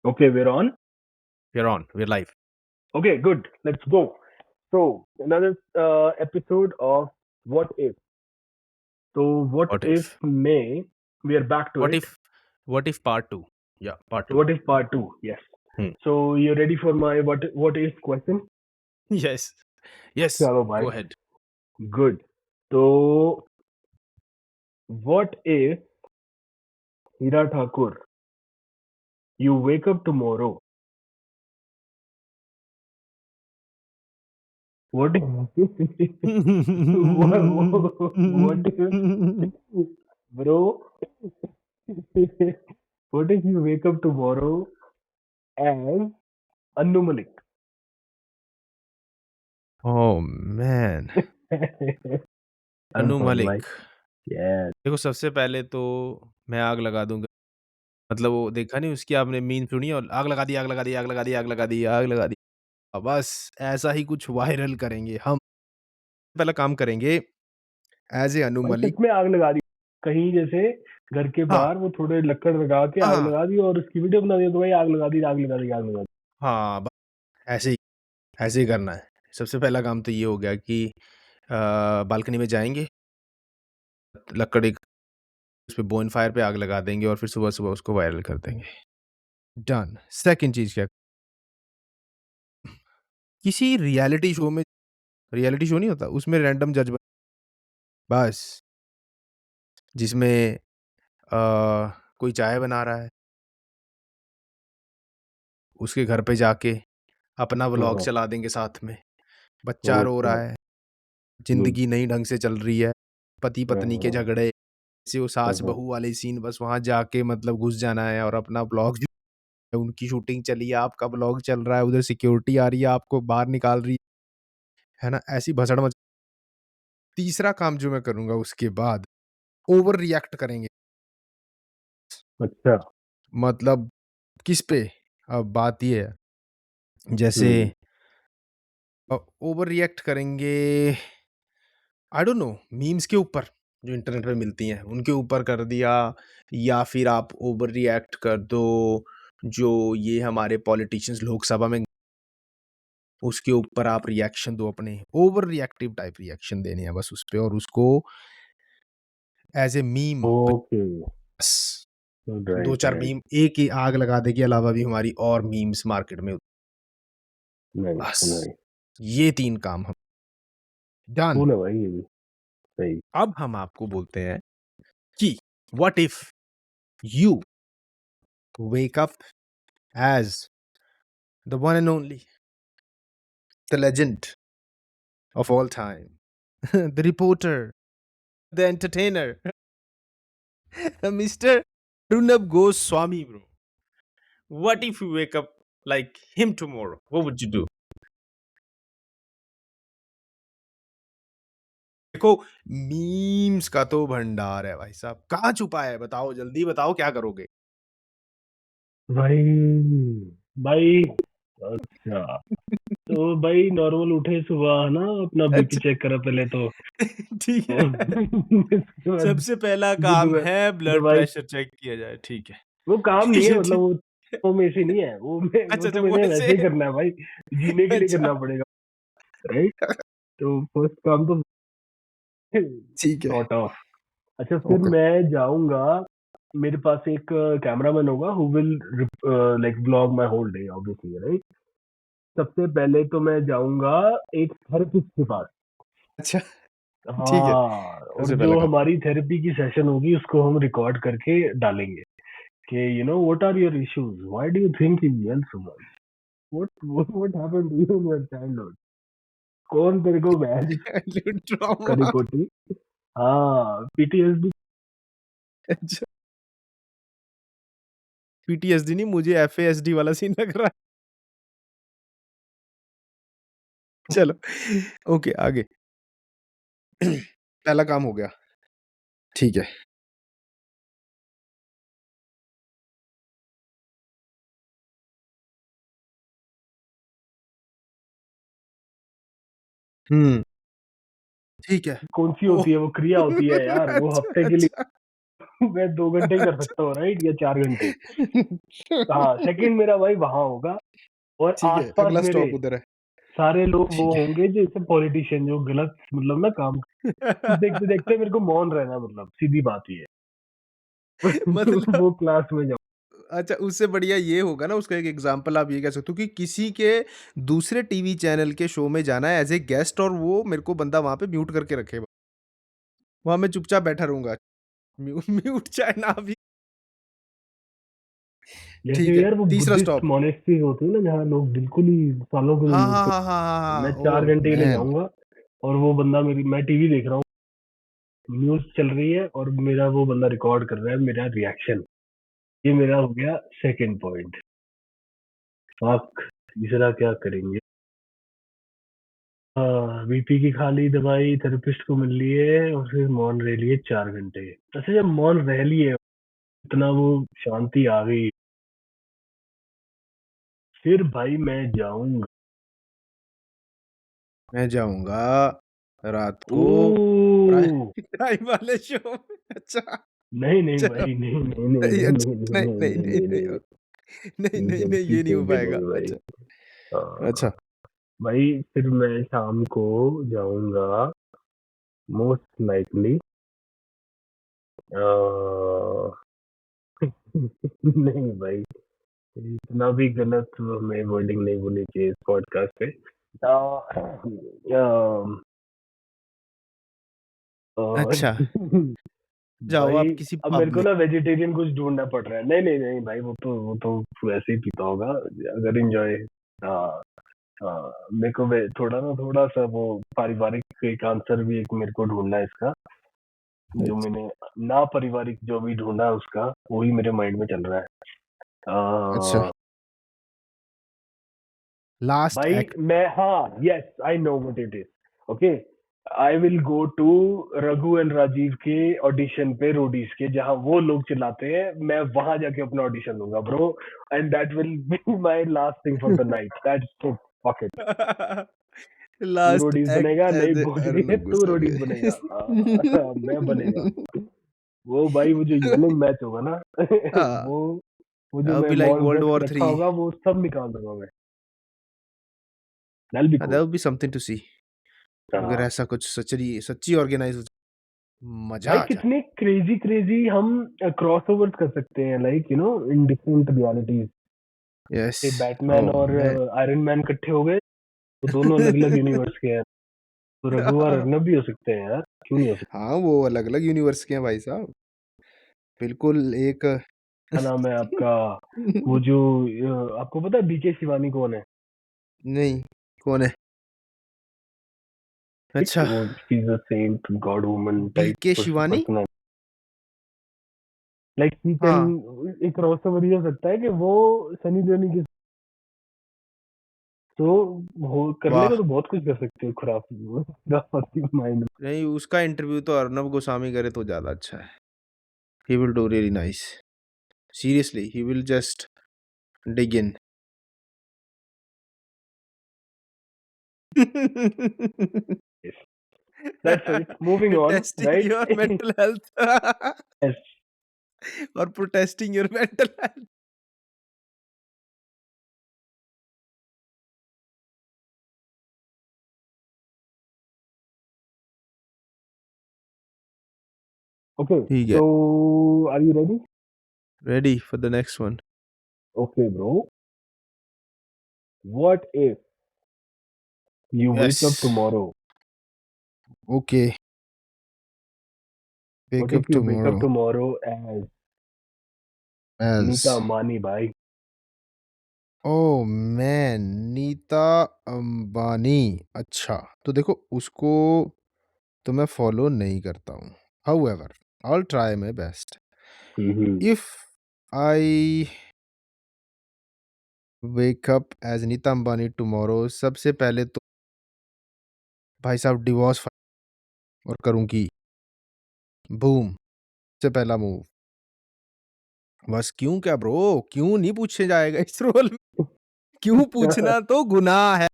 Okay, we're on. We're on. We're live. Okay, good. Let's go. So, another episode of What If. So, What What If if? May, we are back to What it. if? What if part two? Yeah, part two. What If Part 2, yes. Hmm. So, you're ready for my what if question? Yes. Yes. Chalo, bhai. Go ahead. Good. So, what if, Hira Thakur, you wake up tomorrow? What if, what if, bro, what if you wake up tomorrow as Annu Malik? Oh man. Anu Oh my, Malik. yes. देखो सबसे पहले तो मैं आग लगा दूंगा। मतलब वो देखा नहीं उसकी आपने मीम सुनी और आग लगा दी आग लगा दी आग लगा दी आग लगा दी आग लगा दी। बस ऐसा ही कुछ वायरल करेंगे हम। पहला काम करेंगे एज ए अनु भाई मलिक। सच में आग लगा दी कहीं जैसे घर के हाँ बाहर वो थोड़े लकड़ लगा के आग हाँ लगा दी और उसकी वीडियो बना दी तो भाई आग लगा दी आग लगा दी आग लगा दी। हाँ ऐसे ही करना है। सबसे पहला काम तो ये हो गया कि बालकनी में जाएँगे, लकड़ी उसपे बोनफायर पे आग लगा देंगे और फिर सुबह-सुबह उसको वायरल कर देंगे। डन। सेकंड चीज़ क्या किसी रियलिटी शो नहीं होता, उसमें रैंडम जज बस जिसमें कोई चाय बना रहा है, उसके घर पे जाके अपना व्लॉग हाँ, चला देंगे साथ में। बच्चा रो ओके, रहा है, गुड। ज़िंदगी नहीं ढंग से चल रही है, हाँ पति-पत्नी के हाँ झगड़े, से वो हाँ हाँ। सास-बहू वाले सीन बस वहाँ जाके मतलब घुस जाना है और अपना व्लॉग उनकी शूटिंग चली है, आपका व्लॉग चल रहा है, उधर सिक्योरिटी आ रही है, आपको बाहर निकाल रही है ना? ऐसी भसड़ मच तीसरा काम जो मैं करूँगा उसके बाद, ओवर रिएक्ट करेंगे। अच्छा। मतलब किस पे? अब बात ये है, जैसे हम्म। ओवर रिएक्ट करेंगे आई डोंट नो मीम्स के ऊपर, जो इंटरनेट पे मिलती हैं, उनके ऊपर कर दिया या फिर आप ओवर रिएक्ट कर दो, जो ये हमारे पॉलिटिशियंस लोकसभा में उसके ऊपर आप रिएक्शन दो अपने, ओवर रिएक्टिव टाइप रिएक्शन देने हैं बस उस पे और उसको एज़ ए मीम ओके। बस राइट 2-4 राइट। मीम एक ही आग लगाने के अलावा भी हमारी और मीम्स मार्केट में नाइस बस नाइस। ये 3 काम हम डन। कूल है भाई ये भी। सही। अब हम आपको बोलते हैं कि what if you wake up as the one and only the legend of all time the reporter the entertainer mister Arunab Goswami, bro. What if you wake up like him tomorrow? What would you do? देखो memes का तो भंडार है भाई साहब। कहाँ छुपा है? बताओ जल्दी बताओ क्या करोगे? भाई भाई। अच्छा। तो भाई नॉर्मल उठे सुबह है ना अपना बीपी अच्छा चेक करा पहले तो। ठीक है। उसके बाद सबसे पहला दूध काम में है ब्लड दवाई। प्रेशर चेक किया जाए। ठीक है। वो काम नहीं ठीक है है, मतलब ठीक वो में से नहीं है वो अच्छा, तो अच्छा वो मैंने ऐसे वैसे ही करना है भाई। जीने के लिए अच्छा करना पड़ेगा। राइट। तो फर्स्ट काम तो ठीक है। Sort of. अच्छा फिर ओके। मैं जाऊंगा। मेरे पास एक कैमरामैन होगा who will like vlog my whole day obviously right. सबसे पहले तो मैं जाऊंगा एक थेरेपिस्ट के पास। अच्छा ठीक है। हाँ और सबसे पहला जो काम। हमारी थेरेपी की सेशन होगी उसको हम रिकॉर्ड करके डालेंगे कि what are your issues why do you think you yell so much what happened to you in your childhood. कौन तेरे को मैच करी ट्रॉमा कोटी। हाँ पीटीएसडी। अच्छा पीटीएसडी नहीं मुझे एफएएसडी वाला सीन लग रहा है। चलो ओके आगे। पहला काम हो गया। ठीक है। हुँ, ठीक है। कौन-सी ओह! होती है वो क्रिया होती है यार, वो अच्छा, हफ्ते के लिए अच्छा, मैं 2 घंटे ही कर अच्छा। सकता हूँ राइट या 4 घंटे। हाँ, सेकंड मेरा भाई वहाँ होगा और ठीक है, आस-पास अगला मेरे स्टॉप उधर है। सारे लोग वो ठीक है। होंगे जैसे पॉलिटिशियन जो गलत मतलब ना काम देखते-देखते मेरे को मौन रहना मतलब सीधी बात ये है। मतलब वो क्लास में जाऊँ। अच्छा, उससे बढ़िया ये होगा ना, उसका एक एग्ज़ाम्पल आप ये कह सकते हो कि किसी के दूसरे टीवी चैनल के शो में जाना है एज़ ए गेस्ट, और वो मेरे को बंदा वहाँ पे म्यूट करके रखे। वहाँ मैं चुपचाप बैठा रहूँगा। म्यूट चाहे ना भी। जैसे ठीक है, यार वो तीसरा बुद्धिस्ट स्टॉप। मॉनेस्ट्री होती है ना जहाँ लोग बिल्कुल ही सालों के लिए हाँ, म्यूट हाँ, कर हाँ, हाँ, हाँ, मैं हाँ। 4 ओह घंटे के लिए मैन! जाऊँगा और वो बंदा मेरी मैं टीवी देख रहा हूँ, न्यूज़ चल रही है और मेरा वो बंदा रिकॉर्ड कर रहा है मेरा रिएक्शन। ये मेरा हो गया सेकंड पॉइंट। फक! तीसरा क्या करेंगे? बीपी की खा ली दवाई, थेरेपिस्ट को मिल लिए और फिर मौन रह लिए 4 घंटे। अच्छा जब मौन रह लिए, इतना वो शांति आ गई, फिर भाई मैं जाऊँगा मैं जाऊँगा रात को प्राइ ओह! प्राइम वाले शो में। अच्छा, नहीं, नहीं चलो। भाई नहीं, नहीं, नहीं, नहीं, नहीं, अच्छा, नहीं, नहीं, नहीं, नहीं, नहीं, नहीं, नहीं, नहीं, नहीं, नहीं, नहीं, ये नहीं, नहीं, गलती ये नहीं हो कहीं पे पाएगा। नहीं भाई। अच्छा, अ, अच्छा, भाई फिर मैं शाम को जाऊँगा मोस्ट लाइकली अ, नहीं भाई, इतना भी गलत हमें वर्डिंग नहीं बोलनी चाहिए इस पॉडकास्ट पे। अ, अच्छा, जाओ भाई आप किसी अब पब मेरे को में। ना वेजिटेरियन कुछ ढूँढना पड़ रहा है। नहीं, नहीं, नहीं भाई वो तो वैसे ही पीता होगा अगर एन्जॉय हाँ, हाँ, मेरे को वे थोड़ा-सा वो पारिवारिक एक आंसर भी एक मेरे को ढूँढना है इसका, जो अच्छा, मैंने ना पारिवारिक जो भी ढूँढा है उसका, वही मेरे माइंड में चल रहा है। अच्छा, अ, लास्ट भाई एक्ट। मैं हाँ, yes I know what it is, okay. I will go to Raghu and Rajeev के ऑडिशन पे रोडीज के जहाँ वो लोग चिल्लाते हैं, मैं वहाँ जाके अपना ऑडिशन दूँगा bro and that will be my last thing for the night that's it fuck it. तू लास्ट रोडीज एक्ट बनेगा, नहीं एज़ ए पहुँच रही है अर्नब तू गोस्वामी। रोडीज बनेगा। मैं बनेगा। वो भाई वो जो यर्निंग मैच होगा ना हाँ, वो वो जो दैट वुड मैं बी लाइक मॉल वर्ल्ड रख वॉर रखा 3। होगा वो सब निकाल दूँगा मैं। That'll be that cool. Would be something to see. अगर हाँ। ऐसा कुछ सच्ची सच्ची ऑर्गेनाइज़ हो, मज़ा भाई आ जाए। कितने क्रेजी हम क्रॉसओवर्स कर सकते हैं like you know in different realities. Yes, से बैटमैन ओह और मैन! आयरन मैन इकट्ठे हो गए तो दोनों अलग अलग यूनिवर्स के हैं। तो रघु और अर्नब भी हो सकते हैं यार, क्यों नहीं हो सकते। हाँ, वो अलग-अलग यूनिवर्स के हैं भाई साहब। बिल्कुल एक क्या नाम है आपका वो जो आपको पता है बीके शिवानी कौन है? नहीं, कौन है? एक अच्छा, वो she is a saint god woman type BK Shivani? Person. Like he can हाँ, एक क्रॉसओवर ये हो सकता है कि वो सनी लियोनी के तो हो करने को वाह! तो बहुत कुछ कर सकते हो खुराफाती माइंड। नहीं, उसका इंटरव्यू तो अर्नब गोस्वामी करे तो ज़्यादा अच्छा है। He will do really nice. Seriously, he will just dig in. That's it moving on testing right. Your mental health और protesting your mental health. Okay ठीक है, so are you ready? Ready for the next one. Okay bro, what if you yes, wake up tomorrow, okay, what wake up if you wake up tomorrow tomorrow as as Nita Ambani भाई। Oh man! Nita Ambani. अच्छा, तो देखो उसको तो मैं follow नहीं करता हूँ। However, I will try my best. Hmm. If I wake up as Nita Ambani tomorrow, सबसे पहले तो भाई साहब डिवोर्स और करूँगी, बूम! सबसे पहला मूव। बस क्यों क्या ब्रो? क्यों नहीं पूछे जाएगा इस रोल में? क्यों पूछना तो गुनाह है।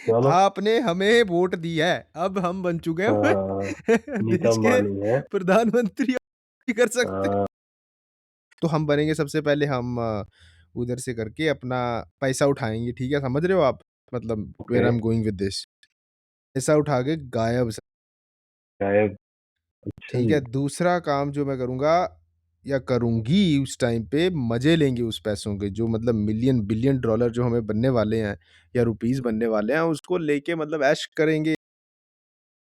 चलो। आपने हमें वोट दी है, अब हम बन चुके हैं हाँ, नीता देश के अंबानी है। प्रधानमंत्री नहीं कर सकते। हाँ, तो हम बनेंगे सबसे पहले हम उधर से करके अपना पैसा उठाएँगे, ठीक है? समझ रहे हो आप? मतलब okay. Where I am going with this. पैसा उठा के गायब स गायब। अच्छा ठीक जी। है? दूसरा काम जो मैं करूँगा या करूँगी उस टाइम पे मज़े लेंगे उस पैसों के जो मतलब मिलियन बिलियन डॉलर जो हमें बनने वाले हैं या रुपीज़ बनने वाले हैं उसको लेके मतलब ऐश करेंगे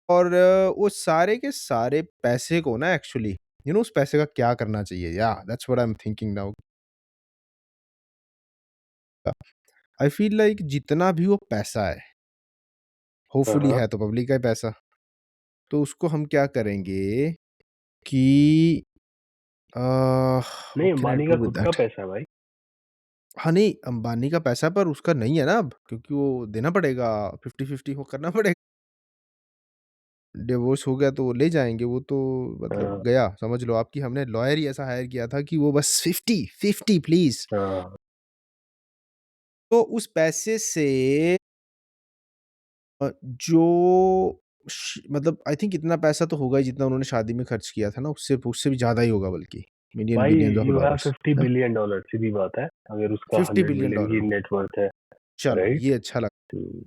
और वो सारे के सारे पैसे को ना एक्चुअली उस पैसे का क्या करना चाहिए? या that's what I am thinking now. I feel like जितना भी वो पैसा है, हाँ, होपफुली हाँ। है तो पब्लिक का ही पैसा, तो उसको हम क्या करेंगे कि हाउ नहीं, कैन आई अंबानी का डू विद खुद का दैट? पैसा है भाई। हाँ, नहीं अंबानी का पैसा पर उसका नहीं है ना अब क्योंकि वो देना पड़ेगा 50-50 वो करना पड़ेगा। डिवोर्स हो गया तो वो ले जाएँगे, वो तो मतलब हाँ, गया समझ लो आपकी हमने लॉयर ही ऐसा हायर किया था कि वो बस 50-50 प्लीज़। हाँ। तो उस पैसे से जो मतलब आई थिंक इतना पैसा तो होगा ही जितना उन्होंने शादी में खर्च किया था ना, उससे उससे भी ज़्यादा ही होगा बल्कि मिलियन भाई billions of you have dollars, $50 है ना? बिलियन, सीधी बात है। अगर उसका 50 $100 बिलियन बिलियन की डॉलर नेट वर्थ है, चलो राइट? ये अच्छा लगा। हुँ,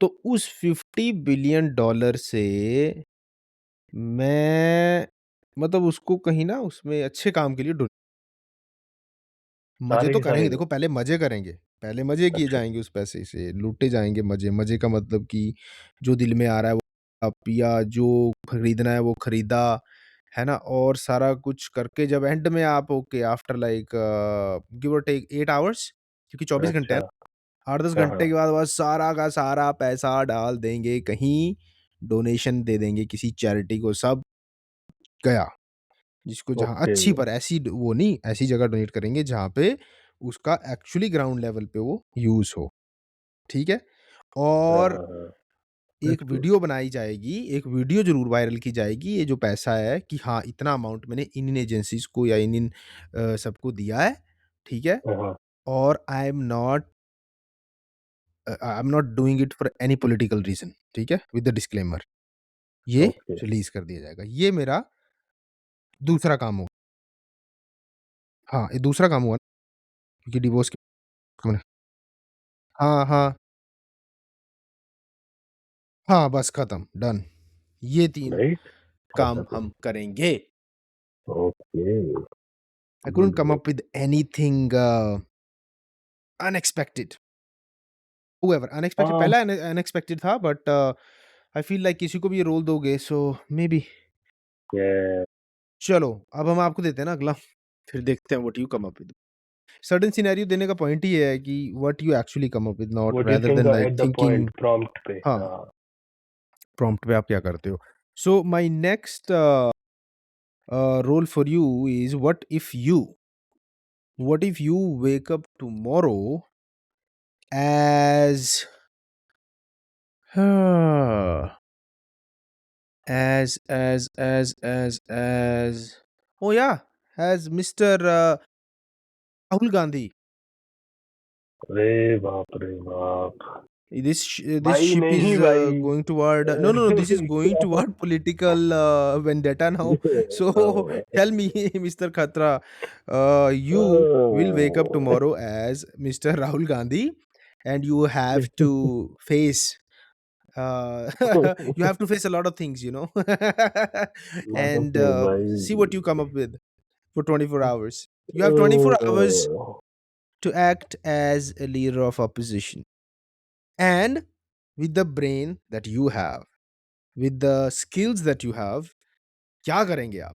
तो उस 50 बिलियन डॉलर से मैं मतलब उसको कहीं ना उसमें अच्छे काम के लिए मज़े सारे तो के सारे करेंगे नहीं। देखो पहले मज़े करेंगे, पहले मज़े किए अच्छा, जाएँगे उस पैसे से, लूटे जाएँगे मज़े, मज़े का मतलब कि जो दिल में आ रहा है वो पिया, जो खरीदना है वो खरीदा, है ना? और सारा कुछ करके जब एंड में आप ओके आफ्टर लाइक गिव और टेक 8 आवर्स क्योंकि 24 घंटे हैं, अच्छा। 8-10 हाँ, घंटे हाँ। के बाद बस सारा का सारा पैसा डाल देंगे कहीं, डोनेशन दे देंगे किसी चैरिटी को, सब गया। जिसको जहाँ ओके। अच्छी पर ऐसी वो नहीं, ऐसी जगह डोनेट करेंगे जहाँ पे उसका एक्चुअली ग्राउंड लेवल पे वो यूज़ हो, ठीक है? हाँ, और हाँ, हाँ। एक दैट्स गुड। वीडियो बनाई जाएगी, एक वीडियो ज़रूर वायरल की जाएगी, ये जो पैसा है कि हाँ, इतना अमाउंट मैंने इन-इन एजेंसीज़ को या इन-इन सबको दिया है, ठीक है? हाँ, हाँ। और I am not doing it for any political reason, ठीक है? विद द डिस्क्लेमर ये ओके। रिलीज़ कर दिया जाएगा। ये मेरा दूसरा काम होगा। हाँ, ये दूसरा काम हुआ ना क्योंकि डिवोर्स के हाँ, हाँ। हाँ, बस खत्म, डन। ये 3 राइट? काम अच्छा, हम करेंगे। Okay. I good, couldn't come good. Up with anything unexpected. Whoever unexpected हाँ, पहला अनएक्सपेक्टेड था बट आई फील लाइक किसी को भी ये रोल दोगे सो मेबी ये चलो, अब हम आपको देते हैं ना अगला, फिर देखते हैं what you come up with. Certain scenario देने का पॉइंट ही ये है कि what you actually come up with not what you rather think then like at the thinking point prompt पे? हाँ, हाँ, प्रॉम्प्ट पे आप क्या करते हो? So my next role for you is what if you wake up tomorrow as as oh yeah, as Mr. Rahul Gandhi. अरे बाप रे बाप! This भाई ship is नहीं भाई। going toward no, this is going toward political vendetta now. So tell me, Mr. Khatra, you will wake up tomorrow as Mr. Rahul Gandhi, and you have to face you have to face a lot of things, and मतलब see what you come भाई। up with for 24 hours. You have 24 hours to act as a leader of opposition. And with the brain that you have, with the skills that you have, क्या करेंगे आप?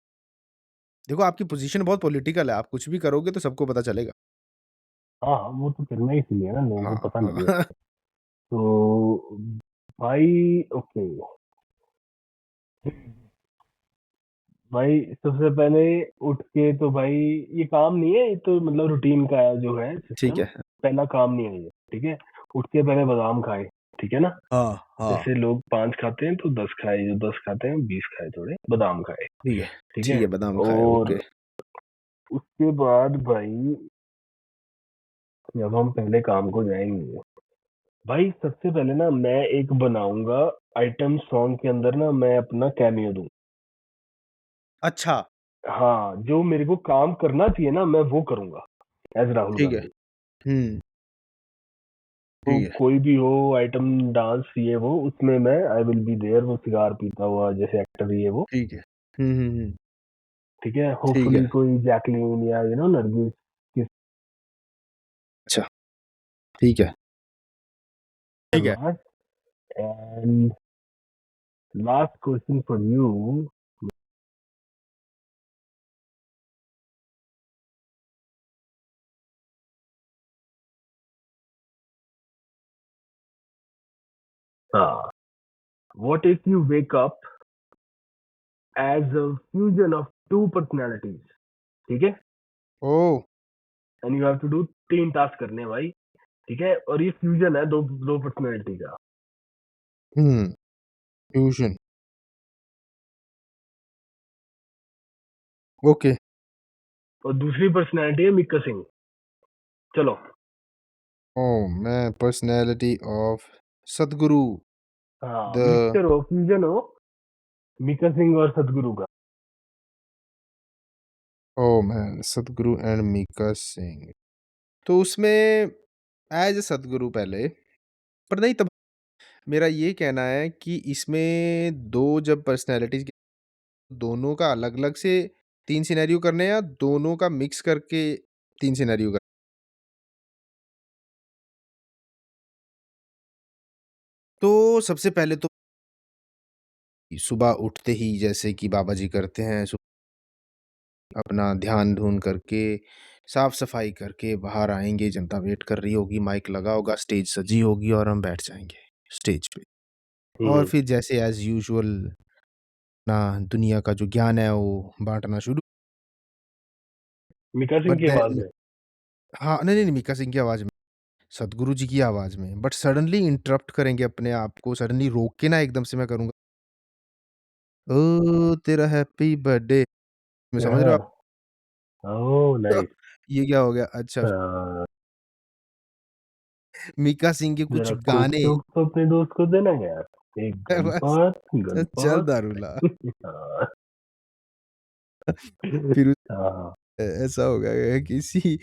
देखो आपकी position बहुत political है, आप कुछ भी करोगे तो सबको पता चलेगा। हाँ, हाँ, वो तो करना ही इसलिए है ना, लोगों को हाँ, पता लगे। हाँ। तो भाई ओके। भाई सबसे पहले उठ के तो भाई ये काम नहीं है, ये तो मतलब रूटीन का है जो है ठीक सिस्टम। है। पहला काम नहीं है ये, ठीक है? उठ के पहले बादाम खाए, ठीक है ना? हाँ, हाँ। जैसे लोग 5 खाते हैं तो 10 खाए, जो 10 खाते हैं 20 खाए, थोड़े बादाम खाए, ठीक ठीक है? है, बादाम खाए, ओके। और उसके बाद भाई जब हम पहले काम को जाएँगे, भाई सबसे पहले ना मैं एक बनाऊंगा आइटम सॉन्ग के अंदर ना, मैं अपना कैमियो दूं। अच्छा, हाँ, जो मेरे को काम करना चाहिए ना मैं वो करूंगा एज राहुल ठीक है। गांधी। हुँ, तो ठीक है, कोई भी हो आइटम डांस ये वो, उसमें मैं आई विल बी देयर, वो सिगार पीता हुआ जैसे एक्टर ये वो। ठीक है। हुँ, हुँ, हुँ, ठीक है, ठीक है। होपफुली कोई जैकलीन या नरगिस किस अच्छा, ठीक है, ठीक है। Last. And last question for you. हाँ, what if you wake up as a fusion of two personalities. ठीक है, oh! And you have to do 3 task करने हैं भाई। ठीक है, और ये फ्यूजन है दो दो पर्सनैलिटी का। हुँ, फ्यूज़न, ओके। और दूसरी पर्सनैलिटी है मिक्का सिंह। चलो। ओह! मैं पर्सनैलिटी ऑफ सद्गुरु हाँ, द मिक्सचर हो, फ्यूजन हो मिक्का सिंह और सदगुरु का। Oh man! Sadhguru and Mika Singh. तो उसमें एज़ अ सद्गुरु पहले, पर नहीं तब मेरा ये कहना है कि इसमें 2 जब पर्सनैलिटीज़ दोनों का अलग-अलग से 3 सिनेरियो करने हैं या दोनों का मिक्स करके 3 सिनेरियो कर तो सबसे पहले तो सुबह उठते ही जैसे कि बाबा जी करते हैं, अपना ध्यान-धून करके, साफ-सफाई करके बाहर आएँगे, जनता वेट कर रही होगी, माइक लगा होगा, स्टेज सजी होगी और हम बैठ जाएँगे स्टेज पे। और हम्म। फिर जैसे एज़ यूजुअल ना दुनिया का जो ज्ञान है वो बाँटना शुरू मिक्का सिंह बट की आवाज देन में। हाँ, नहीं, नहीं, नहीं, मीका सिंह की आवाज़ में, सद्गुरु जी की आवाज़ में, बट सडनली इंटरप्ट करेंगे अपने आप को, सडनली रोक के ना एकदम से मैं करूँगा, ओह! तेरा हैप्पी बर्थडे में समझ रहे हो आप? Oh nice. ये क्या हो गया? अच्छा, मीका सिंह के कुछ जरा क्विक गाने जोक्स तो अपने दोस्त को देना यार। एक बस गणपत चल गणपत। दारूला। हाँ। फिर हाँ ऐसा हो गया है कि सी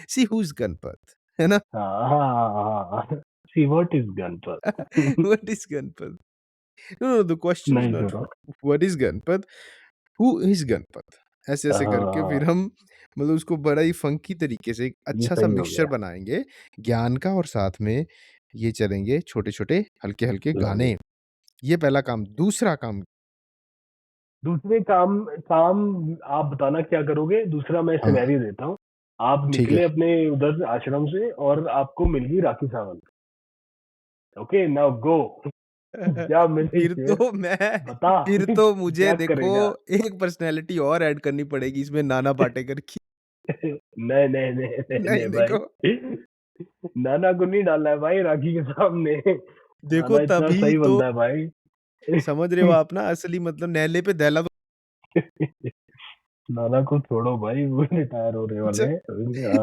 सी हू इज़ गणपत, है ना? हाँ हाँ। See what is Ganpat. What is Ganpat? No, no, the question is nice not bro. What is Ganpat, who is Ganpat? ऐसे-ऐसे करके फिर हाँ, हम मतलब उसको बड़ा ही फ़ंकी तरीके से एक ये अच्छा-सा सही हो मिक्सचर गया। बनाएँगे, ज्ञान का और साथ में ये चलेंगे छोटे-छोटे, हल्के-हल्के गाने। गाने। ये पहला काम, दूसरा काम दूसरे काम काम आप बताना क्या करोगे? दूसरा मैं हाँ, सिनेरियो देता हूँ। आप ठीक है। निकले अपने उधर आश्रम से और आपको मिल गई Rakhi Sawant. Okay, now go. क्या मिले फिर शेर? तो मैं बता। फिर तो मुझे क्या देखो करेगा? एक पर्सनैलिटी और ऐड करनी पड़ेगी इसमें नाना पाटेकर की। नहीं नहीं नहीं नहीं नहीं नहीं देखो भाई। नाना को नहीं डालना है भाई राखी के सामने। देखो नाना इतना तभी सही तो बंदा है भाई। समझ रहे हो आप ना असली मतलब नैले पे दहला तो नाना को छोड़ो भाई, वो रिटायर होने वाले च हैं।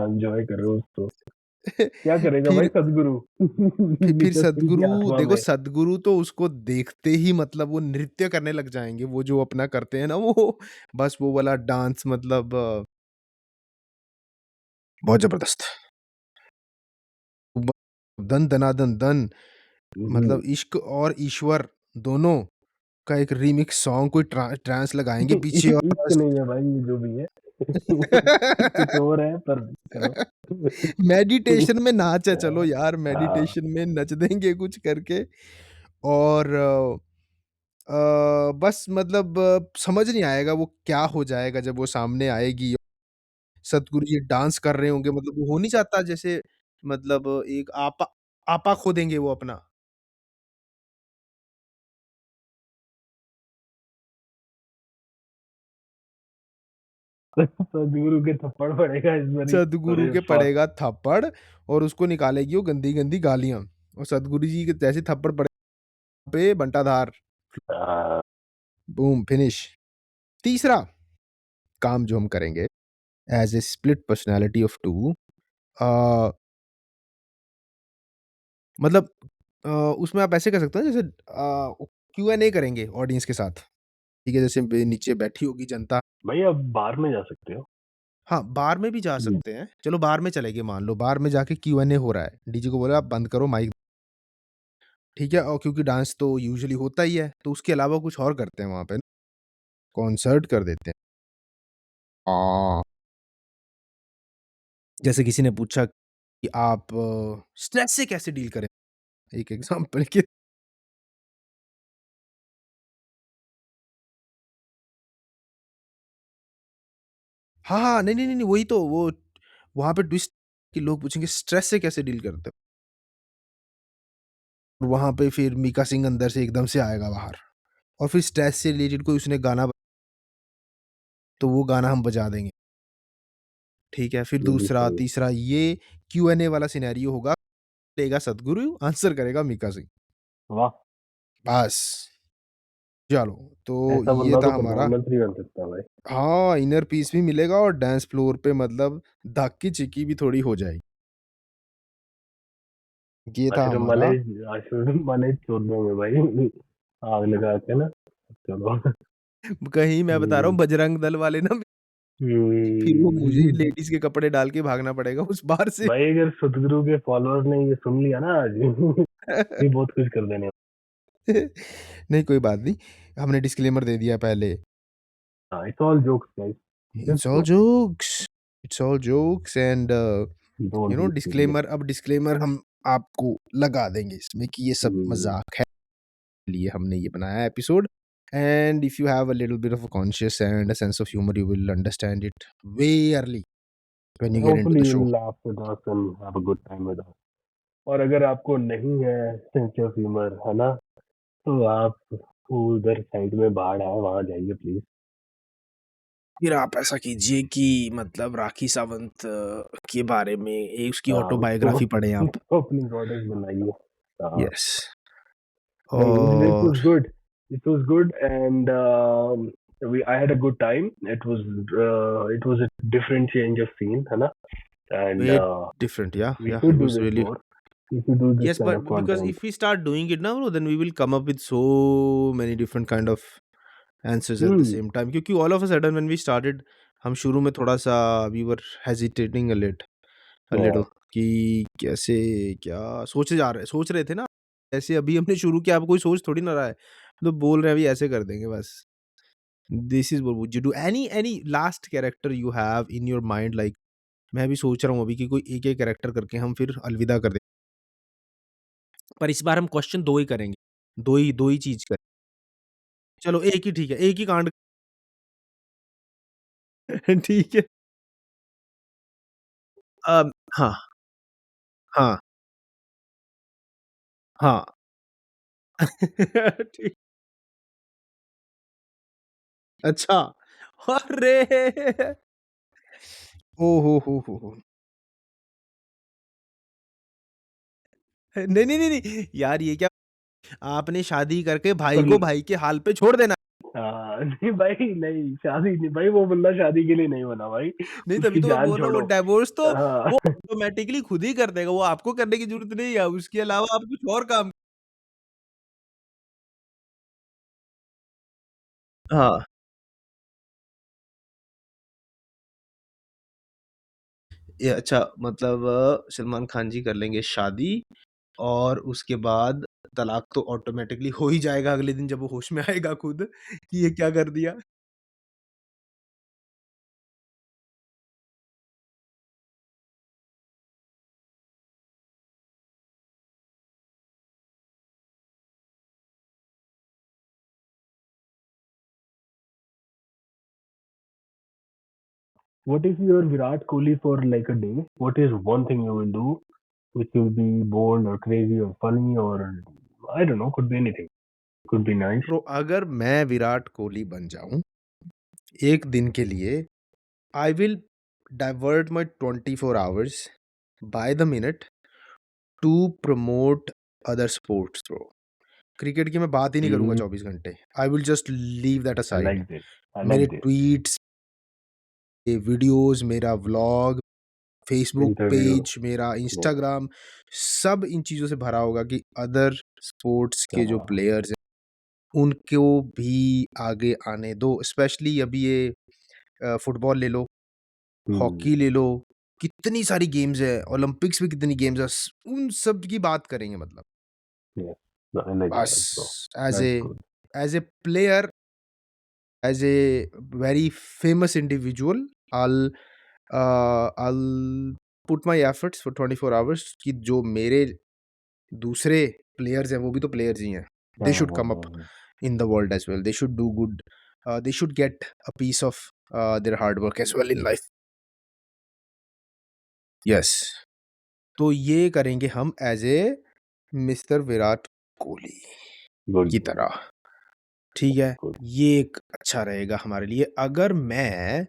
एंजॉय करो उसको। क्या करेगा भाई फिर सदगुरु? फिर निकल सिंह की सद्गुरु आत्मा देखो में। सद्गुरु तो उसको देखते ही मतलब वो नृत्य करने लग जाएँगे, वो जो अपना करते हैं ना वो बस वो वाला डांस मतलब बहुत ज़बरदस्त। ब दन दना दन दन हम्म। मतलब इश्क और ईश्वर दोनों का एक रीमिक्स सॉन्ग कोई ट्रांस लगाएँगे पीछे और इश्क बस नहीं है भाई, ये जो भी है। कुछ और है पर करो। मेडिटेशन में नाच है चलो यार हाँ। मेडिटेशन में नच देंगे कुछ करके और बस मतलब समझ नहीं आएगा वो क्या हो जाएगा जब वो सामने आएगी। सतगुरु जी डांस कर रहे होंगे मतलब वो हो नहीं जाता जैसे मतलब एक आपा आपा खो देंगे वो अपना। सदगुरु के थप्पड़ पड़ेगा इस बारी। सतगुरु अरे के फक। पड़ेगा थप्पड़ और उसको निकालेगी वो गंदी-गंदी गालियाँ और सतगुरु जी के जैसे थप्पड़ पड़े पे बंटाधार, बूम फिनिश। तीसरा काम जो हम करेंगे as a split personality of 2 अ, मतलब उसमें आप ऐसे कर सकते हो ना, जैसे Q&A करेंगे ऑडियंस के साथ, ठीक है? जैसे नीचे बैठी होगी जनता। भाई आप बार में जा सकते हो। हाँ, बार में भी जा जी। सकते हैं। चलो बार में चले गए, मान लो बार में जाके Q&A हो रहा है। डीजे को बोला आप बंद करो माइक, ठीक है? और क्योंकि डांस तो यूजुअली होता ही है, तो उसके अलावा कुछ और करते हैं वहाँ पे, कॉन्सर्ट कर देते हैं। हाँ। जैसे किसी ने पूछा कि आप स्ट्रेस से कैसे डील करें? एक एग्ज़ाम्पल के। हाँ, हाँ, नहीं, नहीं, नहीं, नहीं, वही तो वो वहाँ पे ट्विस्ट कि लोग पूछेंगे स्ट्रेस से कैसे डील करते हो? और वहाँ पे फिर मीका सिंह अंदर से एकदम से आएगा बाहर, और फिर स्ट्रेस से रिलेटेड कोई उसने गाना तो वो गाना हम बजा देंगे, ठीक है? फिर ये भी दूसरा, सही है। तीसरा ये Q&A वाला सिनेरियो होगा, लेगा सद्गुरु, आंसर करेगा मीका सिंह। वाह! बस, चलो, तो ऐसा ये बंदा था तो हमारा। प्रधानमंत्री बन सकता है भाई। हाँ, इनर पीस भी मिलेगा और डांस फ्लोर पे मतलब धाक्की-चिक्की भी थोड़ी हो जाएगी। ये था आश्रम वाले हमारा। आश्रम वाले छोड़ दोगे भाई आग लगा के ना। चलो। कहीं मैं बता रहा हम्म, हूँ बजरंग दल वाले ना, फिर वो मुझे ही हम्म। लेडीज़ के कपड़े डाल के भागना पड़ेगा उस बार से। भाई अगर सतगुरु के फॉलोअर ने ये सुन लिया ना आज ये बहुत कुछ कर देने। नहीं, कोई बात नहीं। हमने डिस्क्लेमर दे दिया पहले। हाँ, it's all jokes guys. It's just all jokes. Jokes, it's all jokes and don't be serious. Disclaimer, अब डिस्क्लेमर हम आपको लगा देंगे इसमें कि ये सब मज़ाक है। लिए हमने ये बनाया है episode, and if you have a little bit of a conscious and a sense of humour, you will understand it way early when you get into hopefully the you show. Will laugh with us and have a good time with us। और अगर आपको नहीं है sense of humour है ना, तो आप उधर साइड में बाढ़ है वहां जाइए प्लीज। फिर आप ऐसा कीजिए कि मतलब राखी सावंत के बारे में उसकी हाँ, उसको ऑटोबायोग्राफी पढ़ें आप। उसको अपनी गॉडेस बनाइए। हाँ। यस। नहीं, it और was good. It was good, and we I had a good time. It was a different change of scene, है ना? And वे डिफरेंट, या we it should do was this really. more. We should do this Yes, kind but of because content. if we start doing it now, then we will come up with so many different kind of answers at the Hmm. same time. क्योंकि all of a sudden when we started, हम शुरू में थोड़ा सा we were hesitating a Yeah. little कि कैसे क्या सोच रहे थे ना, ऐसे अभी हमने शुरू किया, अब कोई सोच थोड़ी ना रहा है, तो बोल रहे हैं अभी ऐसे कर देंगे बस। This is what would you do? Any last character you have in your mind, like मैं भी सोच रहा हूँ अभी कि कोई एक-एक कैरेक्टर करके हम फिर अलविदा कर दें। पर इस बार हम क्वेश्चन 2 ही करेंगे। 2 ही चीज़ करें। चलो एक ही ठीक है, एक ही कांड। ठीक है। हाँ, हाँ, हाँ। ठीक। अच्छा। अरे! ओह हो, हो! नहीं, नहीं, नहीं, नहीं, यार ये क्या, आपने शादी करके भाई पर को भाई के हाल पे छोड़ देना। नहीं भाई, नहीं शादी नहीं भाई, वो बंदा शादी के लिए नहीं बना भाई। नहीं, तभी उसकी तो मैं जान बोल रहा हूँ, वो छोड़ो। डिवोर्स तो हाँ। वो ऑटोमैटिकली खुद ही कर देगा, वो आपको करने की ज़रूरत नहीं है, उसके अलावा आप कुछ और काम। हाँ। ये अच्छा, मतलब सलमान खान जी कर लेंगे शादी, और उसके बाद तलाक तो ऑटोमैटिकली हो ही जाएगा अगले दिन जब वो होश में आएगा खुद कि ये क्या कर दिया। What if you're Virat Kohli for like a day? What is one thing you will do which will be bold or crazy or funny or I don't know, could be anything. Could be nice. Bro, अगर मैं विराट कोहली बन जाऊँ एक दिन के लिए, I will divert my 24 hours by the minute to promote other sports bro. Cricket की मैं बात ही नहीं करूँगा Hmm, 24 घंटे। I will just leave that I aside. like this. I मेरे like this. ट्वीट्स, ये वीडियोज़, मेरा व्लॉग, फेसबुक इंटरव्यू। पेज मेरा, या इंस्टाग्राम सब इन चीज़ों से भरा होगा कि अदर स्पोर्ट्स के जो हाँ, प्लेयर्स हैं, उनको भी आगे आने दो। स्पेशली अभी ये फुटबॉल ले लो, हुँ, हॉकी ले लो, कितनी सारी गेम्स हैं, ओलंपिक्स में कितनी गेम्स हैं, उन सब की बात करेंगे मतलब। यस, आई लाइक बस that bro, as a that's good. As a player, as a very famous individual, I'll I'll put my efforts for 24 hours कि जो मेरे दूसरे प्लेयर्स हैं, वो भी तो प्लेयर्स ही हैं। हाँ, They हाँ, should come up हाँ, हाँ। in the world as well. They should do good. They should get a piece of their hard work as well in life. Yes. तो ये करेंगे हम as a mister Virat Kohli good की bro, तरह, ठीक है? गुड। ये एक अच्छा रहेगा हमारे लिए। अगर मैं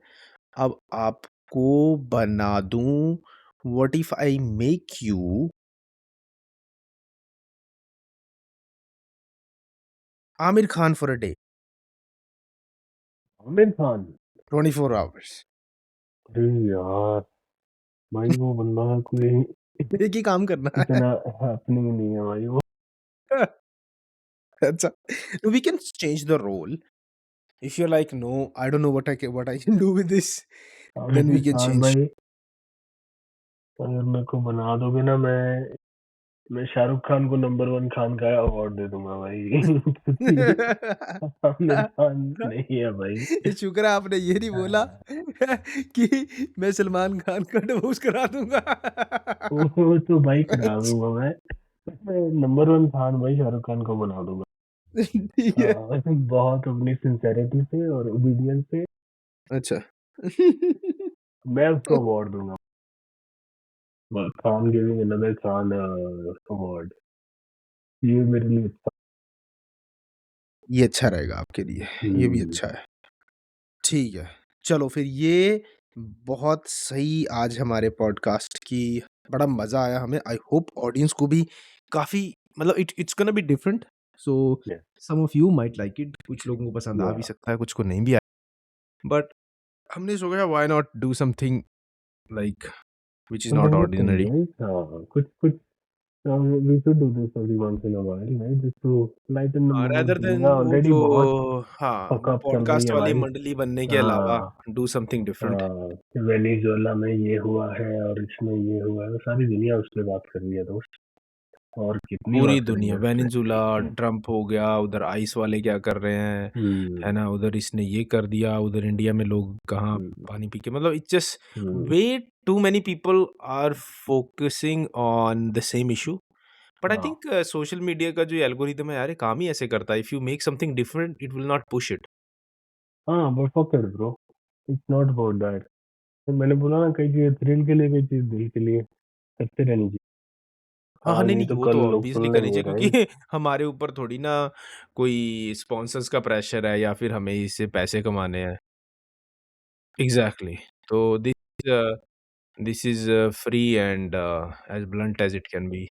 अब आपको बना दूँ, what if I make you Aamir Khan for a day, Aamir Khan, 24 hours. अरे यार! भाई वो बंदा कोई एक ही काम करना है। इतना हैपनिंग नहीं है भाई वो। अच्छा, we can change the role. If you're like, "No, I don't know what I can do with this," then Aamir we can Khan change. भाई, अगर मेरे को बना दोगे ना, मैं शाहरुख खान को नंबर 1 खान का अवार्ड दे दूँगा भाई। क्योंकि आमिर खान नहीं है भाई। शुक्र है आपने ये नहीं बोला हाँ, कि मैं सलमान खान का डिवोर्स करा दूँगा। वो तो भाई करा अच्छा, दूँगा मैं नंबर 1 खान भाई शाहरुख खान को बना दूँगा। ठीक है। बहुत अपनी सिंसेरिटी से और ओबीडियंस से अच्छा। मैं उसको अवार्ड दूँगा। Khan giving another Khan award, ये मेरे लिए अच्छा। ये अच्छा रहेगा आपके लिए, ये भी हुँ, अच्छा है। ठीक है, चलो फिर ये बहुत सही आज हमारे पॉडकास्ट की बड़ा मज़ा आया हमें। आई होप ऑडियंस को भी काफ़ी मतलब it's gonna be different, so या some of you might like it, कुछ लोगों को पसंद आ या भी सकता है, कुछ को नहीं भी आए। बट हमने सोचा why not do something like which is not something different ordinary. Right, कुछ कुछ we should do this every once in a while right, just to lighten the mood. Rather than दुनिया वो ऑलरेडी जो बहुत हाँ, fuck वो up चल रही पॉडकास्ट है वाली भाई। मंडली बनने के अलावा हाँ, डू समथिंग डिफरेंट। वेनेजुएला में ये हुआ है और इसमें ये हुआ है, सारी दुनिया उस पे बात कर रही है दोस्त, और कितनी पूरी बात दुनिया, करेंगे उस पे। वेनेज़ुएला, ट्रम्प हो गया, उधर आइस वाले क्या कर रहे हैं, है हुँ, ना? उधर इसने ये कर दिया, उधर इंडिया में लोग कहाँ हुँ, पानी पी के मतलब it's just hmm, way too many people are focusing on the same issue. But I हाँ। थिंक सोशल मीडिया का जो ये एल्गोरिदम है यार, ये काम ही ऐसे करता है। If you make something different, it will not push it. हाँ, but fuck it bro, it's not about that. तो मैंने बोला ना, कई चीज़ें थ्रिल के लिए, कई चीज़ दिल के लिए, करते रहनी चाहिए। हाँ, हाँ, आज नहीं, नहीं नहीं, तो वो कल तो लोग ऑब्वियसली सुन करनी लेंगे चाहिए क्योंकि राइट? हमारे ऊपर थोड़ी ना कोई स्पॉन्सर्स का प्रेशर है या फिर हमें इससे पैसे कमाने हैं। एग्ज़ैक्टली। तो this is free and as blunt as it can be.